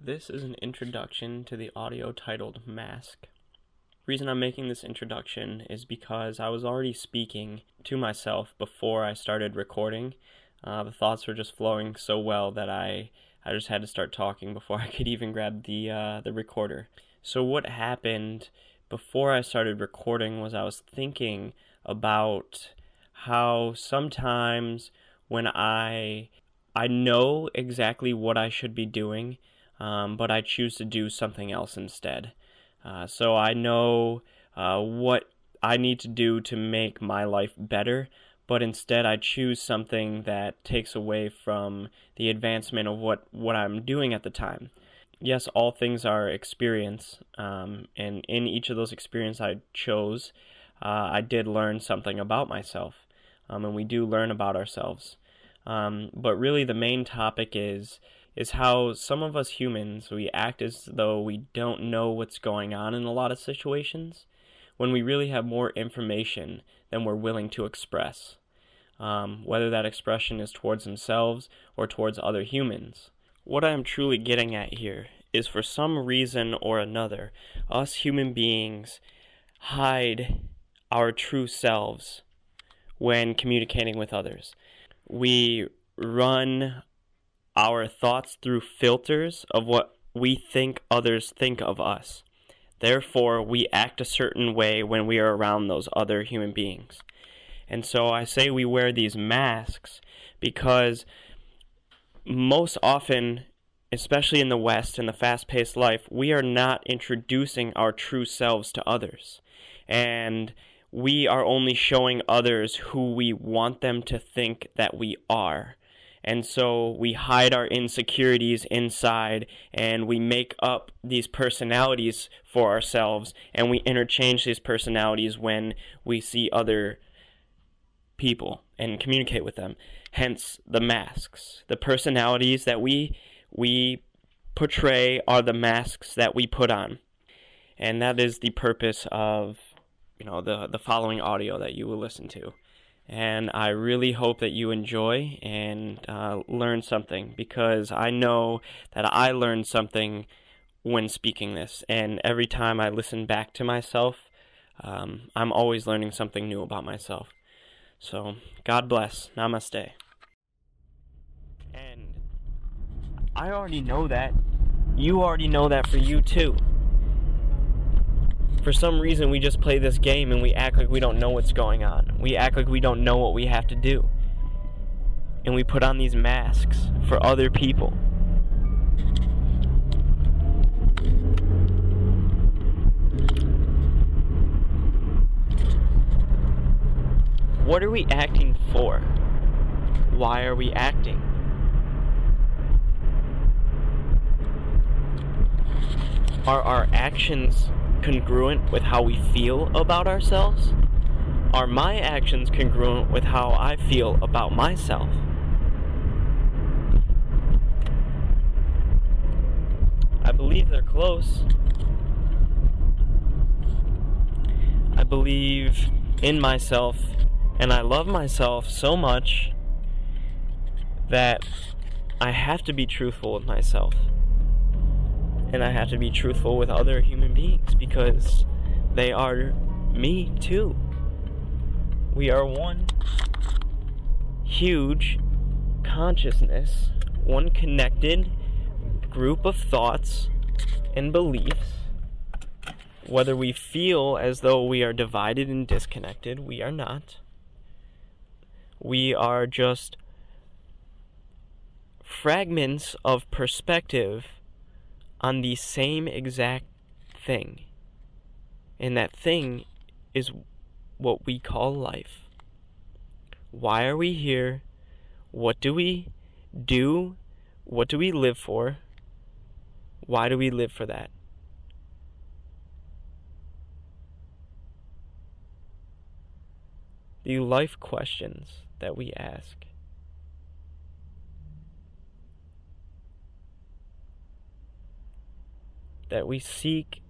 This is an introduction to the audio titled Mask. The reason I'm making this introduction is because I was already speaking to myself before I started recording. The thoughts were just flowing so well that I just had to start talking before I could even grab the recorder. So what happened before I started recording was I was thinking about how sometimes when I know exactly what I should be doing, but I choose to do something else instead. So I know what I need to do to make my life better, but instead I choose something that takes away from the advancement of what I'm doing at the time. Yes, all things are experience, and in each of those experiences I chose, I did learn something about myself, and we do learn about ourselves. But really the main topic is how some of us humans, we act as though we don't know what's going on in a lot of situations, when we really have more information than we're willing to express, whether that expression is towards themselves or towards other humans. What I am truly getting at here is, for some reason or another, us human beings hide our true selves when communicating with others. We run our thoughts through filters of what we think others think of us. Therefore, we act a certain way when we are around those other human beings. And so I say we wear these masks because most often, especially in the West, in the fast-paced life, we are not introducing our true selves to others. And we are only showing others who we want them to think that we are. And so we hide our insecurities inside, and we make up these personalities for ourselves, and we interchange these personalities when we see other people and communicate with them. Hence the masks. The personalities that we portray are the masks that we put on. And that is the purpose of the following audio that you will listen to. And I really hope that you enjoy and learn something, because I know that I learned something when speaking this. And every time I listen back to myself, I'm always learning something new about myself. So, God bless. Namaste. And I already know that. You already know that for you too. For some reason, we just play this game and we act like we don't know what's going on. We act like we don't know what we have to do. And we put on these masks for other people. What are we acting for? Why are we acting? Are our actions congruent with how we feel about ourselves? Are my actions congruent with how I feel about myself? I believe they're close. I believe in myself, and I love myself so much that I have to be truthful with myself. And I have to be truthful with other human beings, because they are me too. We are one huge consciousness, one connected group of thoughts and beliefs. Whether we feel as though we are divided and disconnected, we are not. We are just fragments of perspective on the same exact thing. And that thing is what we call life. Why are we here? What do we do? What do we live for? Why do we live for that? The life questions that we ask. That we seek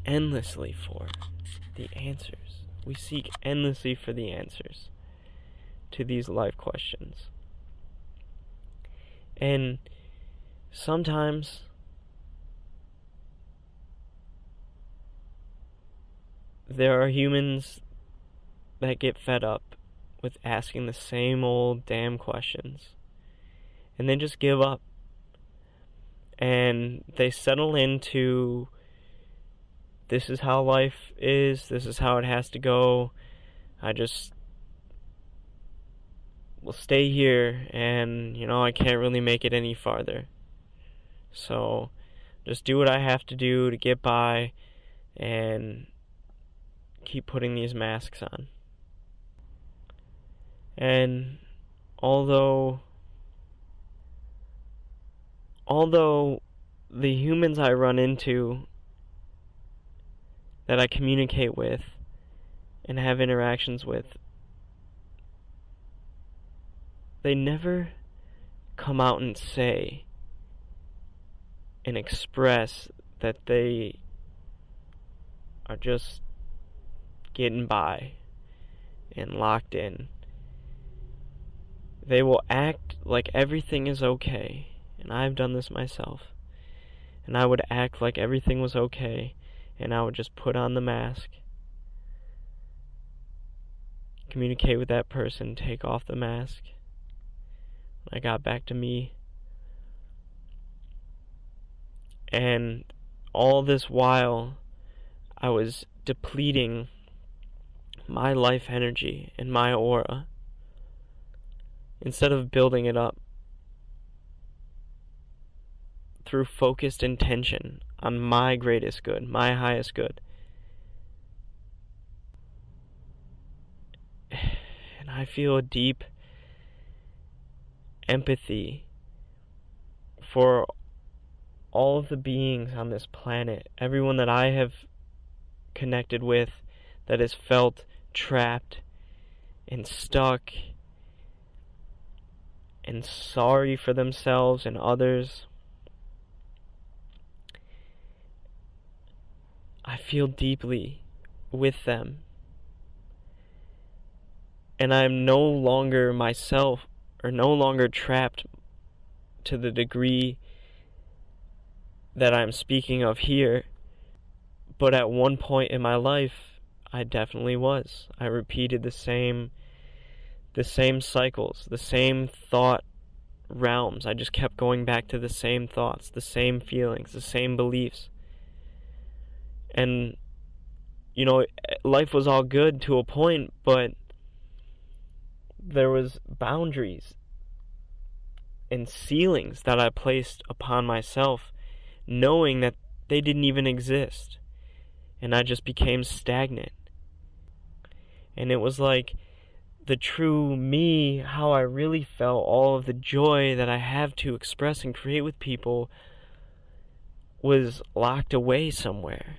endlessly for the answers. We seek endlessly for the answers. to these life questions. And sometimes there are humans that get fed up with asking the same old damn questions, and they just give up, and they settle into, this is how life is, this is how it has to go, I just will stay here, and I can't really make it any farther, so just do what I have to do to get by and keep putting these masks on. And although the humans I run into, that I communicate with and have interactions with, they never come out and say and express that they are just getting by and locked in. They will act like everything is okay, and I've done this myself, and I would act like everything was okay, and I would just put on the mask, communicate with that person, take off the mask. When I got back to me, and all this while I was depleting my life energy and my aura instead of building it up through focused intention on my greatest good, my highest good. And I feel a deep empathy for all of the beings on this planet, everyone that I have connected with that has felt trapped and stuck and sorry for themselves and others. I feel deeply with them. And I'm no longer myself, or no longer trapped to the degree that I'm speaking of here. But at one point in my life, I definitely was. I repeated the same cycles, the same thought realms. I just kept going back to the same thoughts, the same feelings, the same beliefs. And, life was all good to a point, but there was boundaries and ceilings that I placed upon myself, knowing that they didn't even exist. And I just became stagnant. And it was like the true me, how I really felt, all of the joy that I have to express and create with people, was locked away somewhere.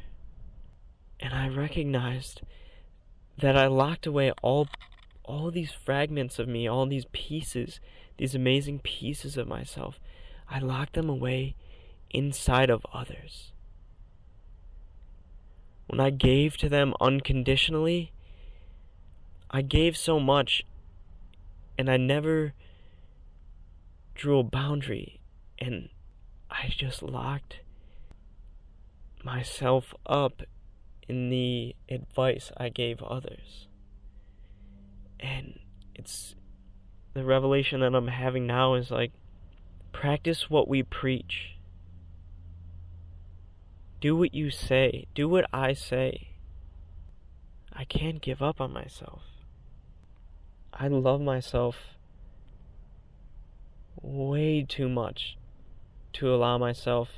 And I recognized that I locked away all these fragments of me, all these pieces, these amazing pieces of myself. I locked them away inside of others. When I gave to them unconditionally, I gave so much, and I never drew a boundary, and I just locked myself up in the advice I gave others. And it's the revelation that I'm having now is like, practice what we preach. Do what you say. Do what I say. I can't give up on myself. I love myself way too much to allow myself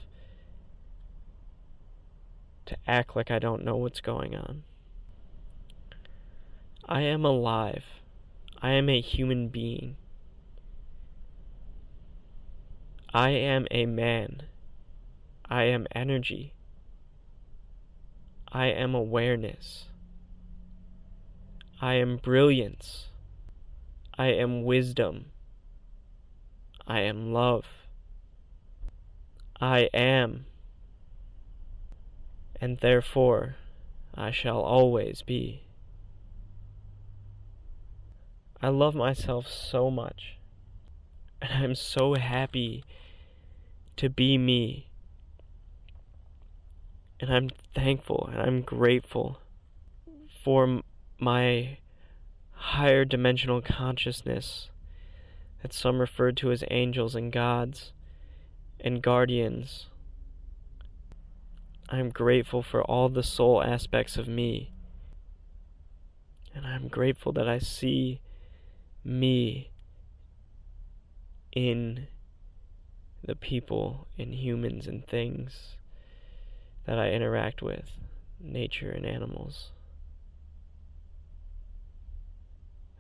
to act like I don't know what's going on. I am alive. I am a human being. I am a man. I am energy. I am awareness. I am brilliance. I am wisdom. I am love. I am, and therefore I shall always be. I love myself so much, and I'm so happy to be me, and I'm thankful and I'm grateful for my higher dimensional consciousness that some refer to as angels and gods and guardians. I'm grateful for all the soul aspects of me, and I'm grateful that I see me in the people and humans and things that I interact with, nature and animals.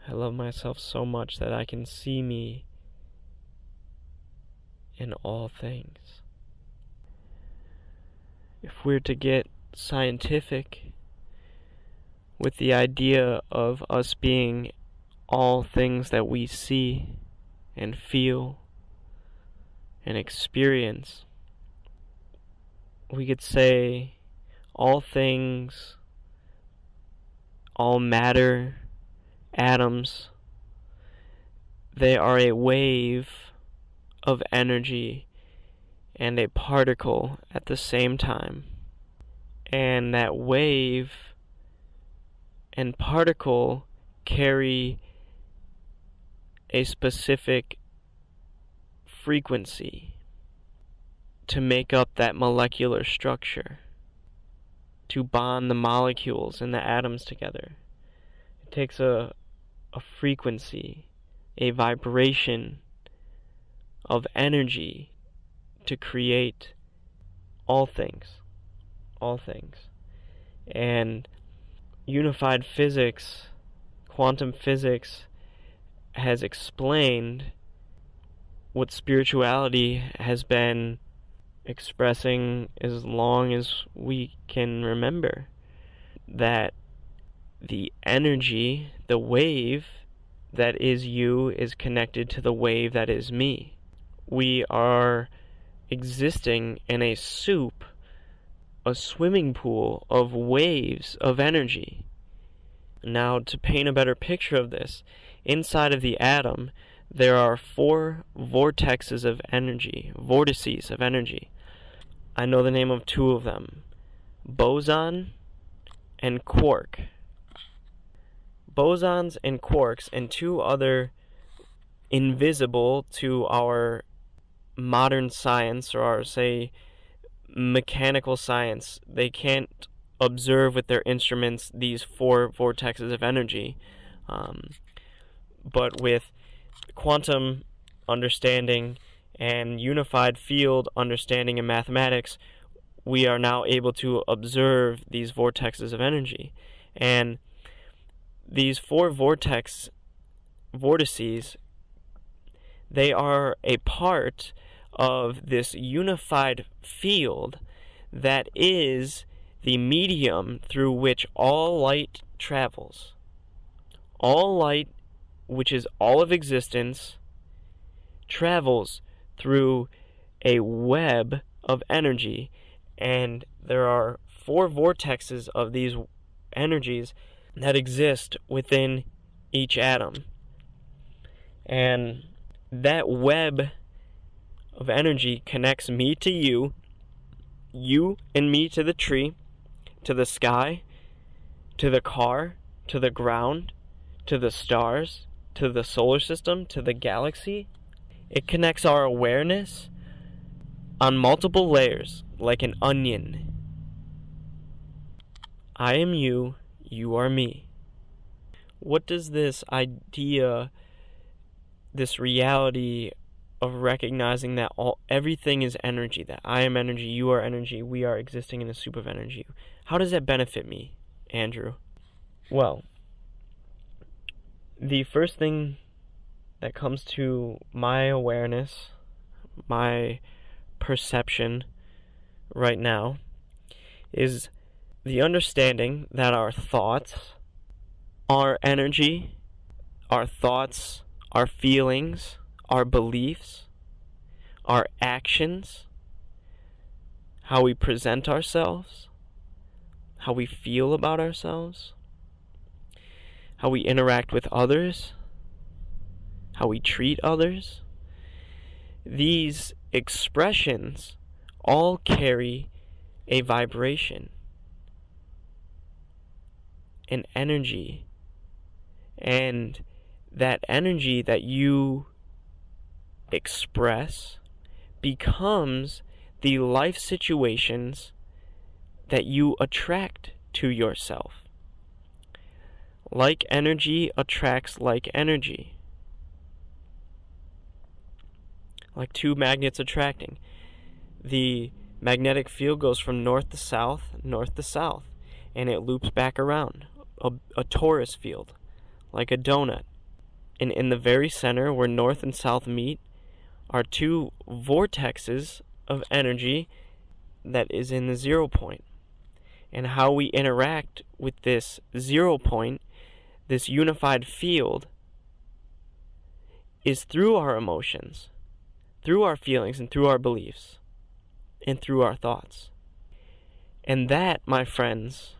I love myself so much that I can see me in all things. If we're to get scientific with the idea of us being all things that we see and feel and experience, we could say all things, all matter, atoms, they are a wave of energy and a particle at the same time. And that wave and particle carry a specific frequency to make up that molecular structure, to bond the molecules and the atoms together. It takes a frequency, a vibration of energy to create all things. All things. And unified physics, quantum physics, has explained what spirituality has been expressing as long as we can remember. That the energy, the wave that is you, is connected to the wave that is me. We are existing in a soup, a swimming pool of waves of energy. Now, to paint a better picture of this, inside of the atom, there are 4 vortices of energy. I know the name of 2 of them, boson and quark. Bosons and quarks and 2 other invisible to our modern science, or our, say, mechanical science. They can't observe with their instruments these 4 vortexes of energy. But with quantum understanding and unified field understanding in mathematics, we are now able to observe these vortexes of energy. And these 4 vortices, they are a part of this unified field that is the medium through which all light travels. All light, which is all of existence, travels through a web of energy, and there are 4 vortexes of these energies that exist within each atom. And that web of energy connects me to you, you and me to the tree, to the sky, to the car, to the ground, to the stars, to the solar system, to the galaxy. It connects our awareness on multiple layers, like an onion. I am you, you are me. What does this idea, this reality of recognizing that everything is energy, that I am energy, you are energy, we are existing in a soup of energy, how does that benefit me, Andrew? Well, the first thing that comes to my awareness, my perception right now, is the understanding that our thoughts are energy, our thoughts, our feelings, our beliefs, our actions, how we present ourselves, how we feel about ourselves, how we interact with others, how we treat others. These expressions all carry a vibration, an energy, and that energy that you express becomes the life situations that you attract to yourself. Like energy attracts like energy. Like two magnets attracting. The magnetic field goes from north to south, and it loops back around. A torus field, like a donut. And in the very center, where north and south meet, are two vortexes of energy that is in the 0 point. And how we interact with this 0 point, this unified field, is through our emotions, through our feelings, and through our beliefs, and through our thoughts. And that, my friends,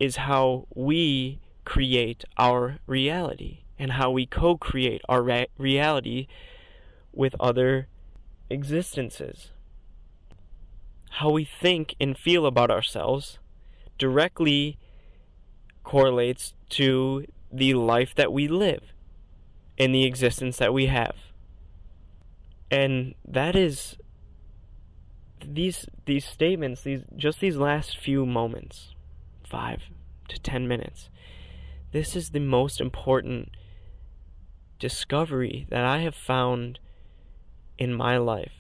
is how we create our reality, and how we co-create our reality with other existences. How we think and feel about ourselves directly correlates to the life that we live and the existence that we have. And that is these statements, these last few moments, 5 to 10 minutes. This is the most important discovery that I have found in my life.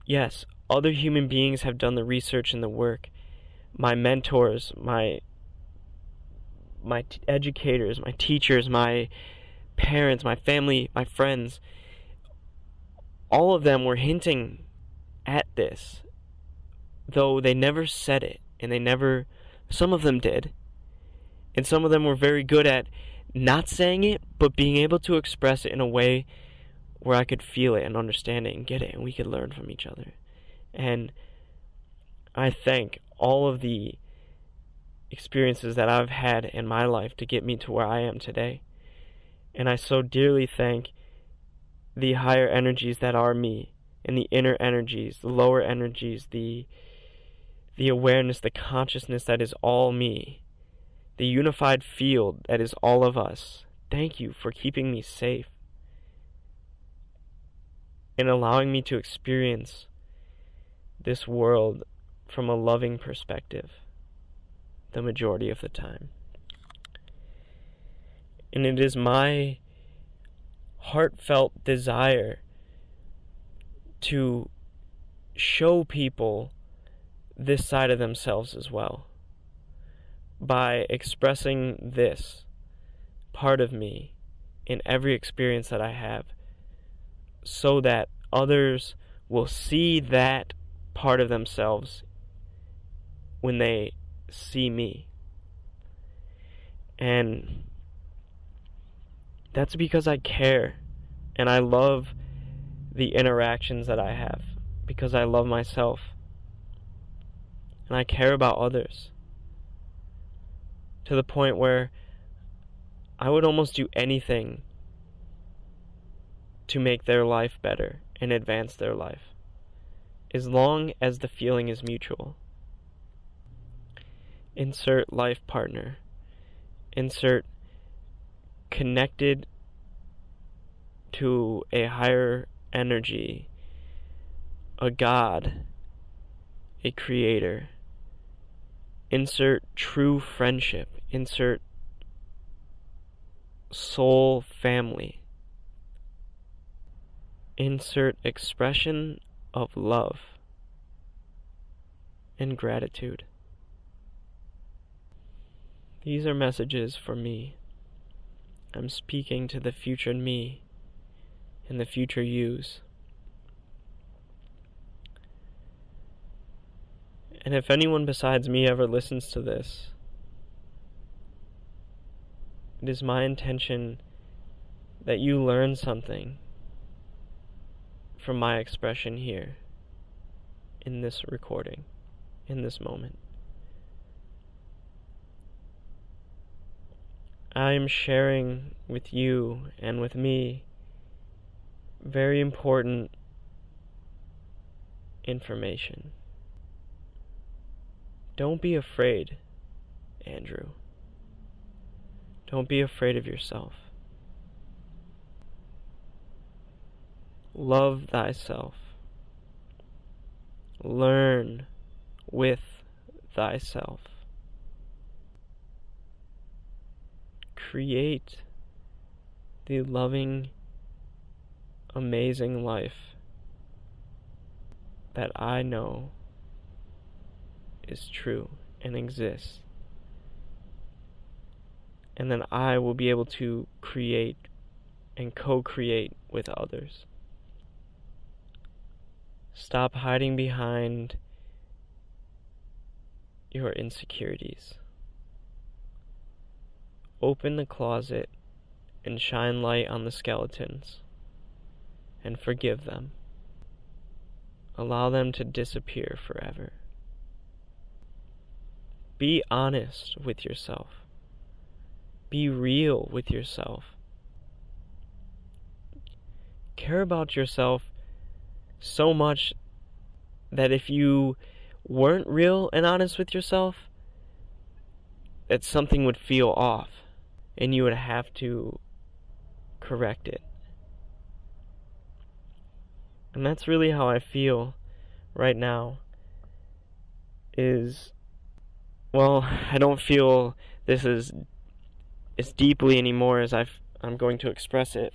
Yes, other human beings have done the research and the work. My mentors, my educators, my teachers, my parents, my family, my friends, all of them were hinting at this, though they never said it, and some of them did, and some of them were very good at not saying it, but being able to express it in a way where I could feel it and understand it and get it, and we could learn from each other. And I thank all of the experiences that I've had in my life to get me to where I am today. And I so dearly thank the higher energies that are me, and the inner energies, the lower energies, the awareness, the consciousness that is all me, the unified field that is all of us. Thank you for keeping me safe and allowing me to experience this world from a loving perspective the majority of the time. And it is my heartfelt desire to show people this side of themselves as well, by expressing this part of me in every experience that I have, so that others will see that part of themselves when they see me. And that's because I care, and I love the interactions that I have, because I love myself, and I care about others, to the point where I would almost do anything to make their life better and advance their life, as long as the feeling is mutual. Insert life partner. Insert connected to a higher energy, a God, a creator. Insert true friendship. Insert soul family. Insert expression of love and gratitude. These are messages for me. I'm speaking to the future me and the future yous. And if anyone besides me ever listens to this, it is my intention that you learn something from my expression here, in this recording, in this moment. I am sharing with you and with me very important information. Don't be afraid, Andrew. Don't be afraid of yourself. Love thyself. Learn with thyself. Create the loving, amazing life that I know is true and exists. And then I will be able to create and co-create with others. Stop hiding behind your insecurities. Open the closet and shine light on the skeletons and forgive them. Allow them to disappear forever. Be honest with yourself. Be real with yourself. Care about yourself so much that if you weren't real and honest with yourself, that something would feel off and you would have to correct it. And that's really how I feel right now. I don't feel this is as deeply anymore as I'm going to express it.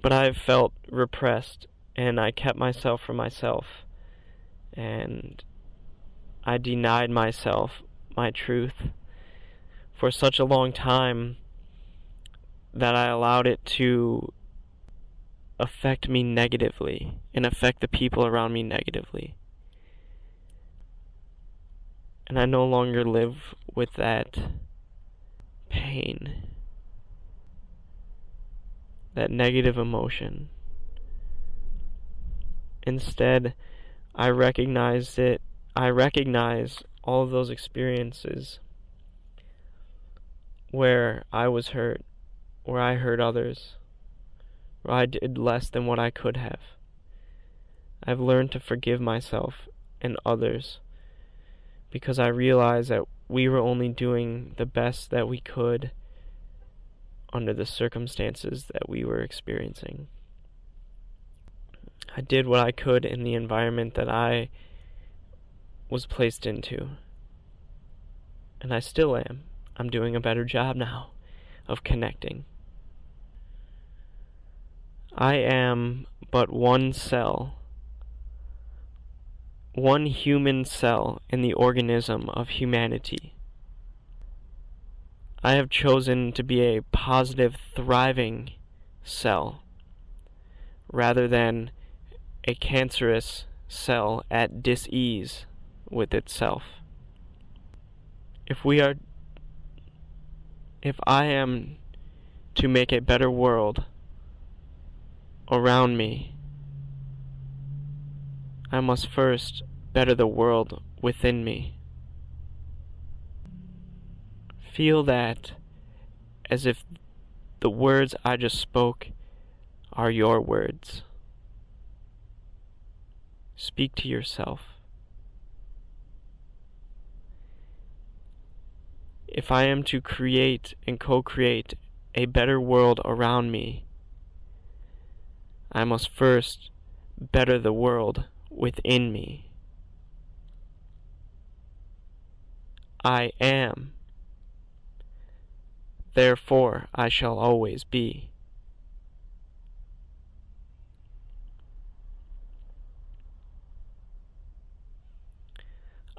But I've felt repressed, and I kept myself for myself, and I denied myself my truth for such a long time that I allowed it to affect me negatively and affect the people around me negatively. And I no longer live with that pain, that negative emotion. Instead, I recognize all of those experiences where I was hurt, where I hurt others, where I did less than what I could have. I've learned to forgive myself and others because I realized that we were only doing the best that we could under the circumstances that we were experiencing. I did what I could in the environment that I was placed into. And I still am. I'm doing a better job now of connecting. I am but one cell, one human cell in the organism of humanity. I have chosen to be a positive, thriving cell rather than a cancerous cell at dis-ease with itself. If I am to make a better world around me, I must first better the world within me. Feel that as if the words I just spoke are your words. Speak to yourself. If I am to create and co-create a better world around me, I must first better the world within me. I am. Therefore, I shall always be.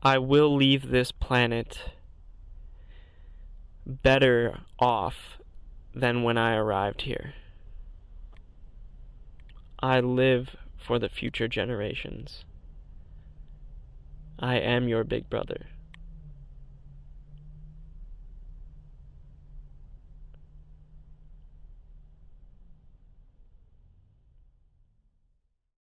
I will leave this planet better off than when I arrived here. I live for the future generations. I am your big brother.